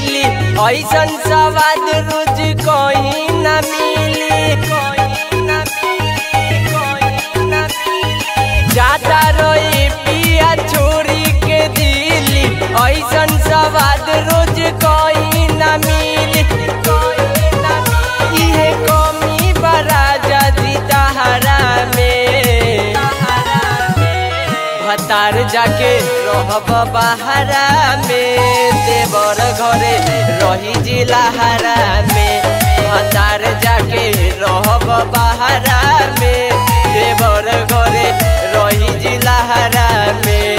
दिली ऐसन सवाद रोज कहीं न मिली। जाता रही पिया छोड़ी के दिली ऐसन सवाद रोज कहीं न मिली। इहे कमी बड़ा जाती तहरा में भतार जाके रहब बहरा में देवर घरे रही जिलाहरा में। भतार जाके रहब बहरा में देवर घरे रही जिलाहरा में।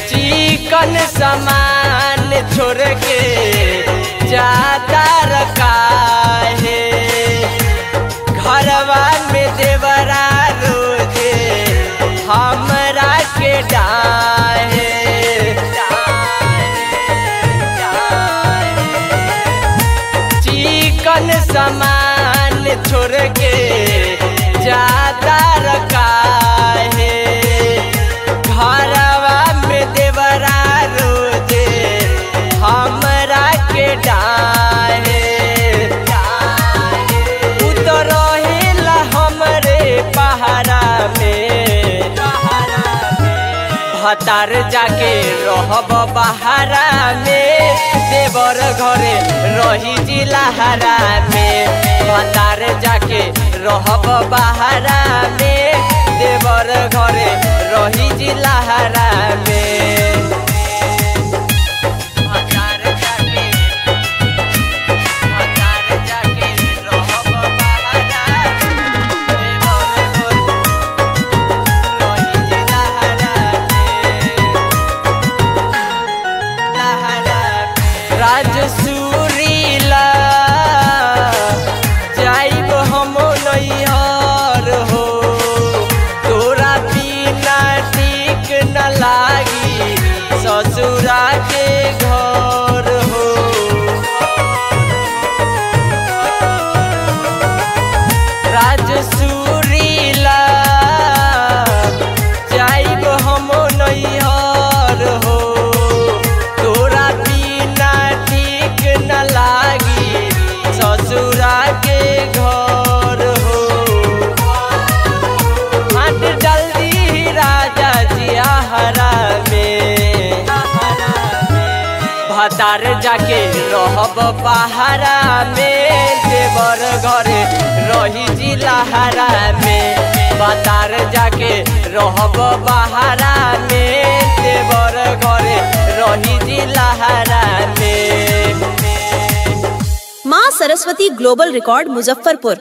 चिकन सामान छोड़ के जाता रखा है घरवा में देवरा रोजे हमरा के डाहे। चिकन सामान छोड़ के जाता रखा है घरवा में देवरा रोजे हमरा के डाहे। उतरहेला हमरे पहाड़ा में भतार जाके रहब बहरा में देवर घरे रही जिलाहरा में। भतार जाके रहब बहरा में देवर घरे रही जिलाहरा में। राजसूरीला जाइब हम नैहर हो तोरा बिना ठीक न लागी ससुरा के घर हो। राजसूरीला जाइब हम नैहर हो तोरा बिना ठीक न लागी ससुरा के घर हो। हाथ डाल दी राजा जियाहरा में भतार जाके रहब पहाड़ा में देवर घरे रही जिलाहरा में। भतार जाके रहब बहरा में देवर घरे रही जिलाहरा में। माँ सरस्वती ग्लोबल रिकॉर्ड मुजफ्फरपुर।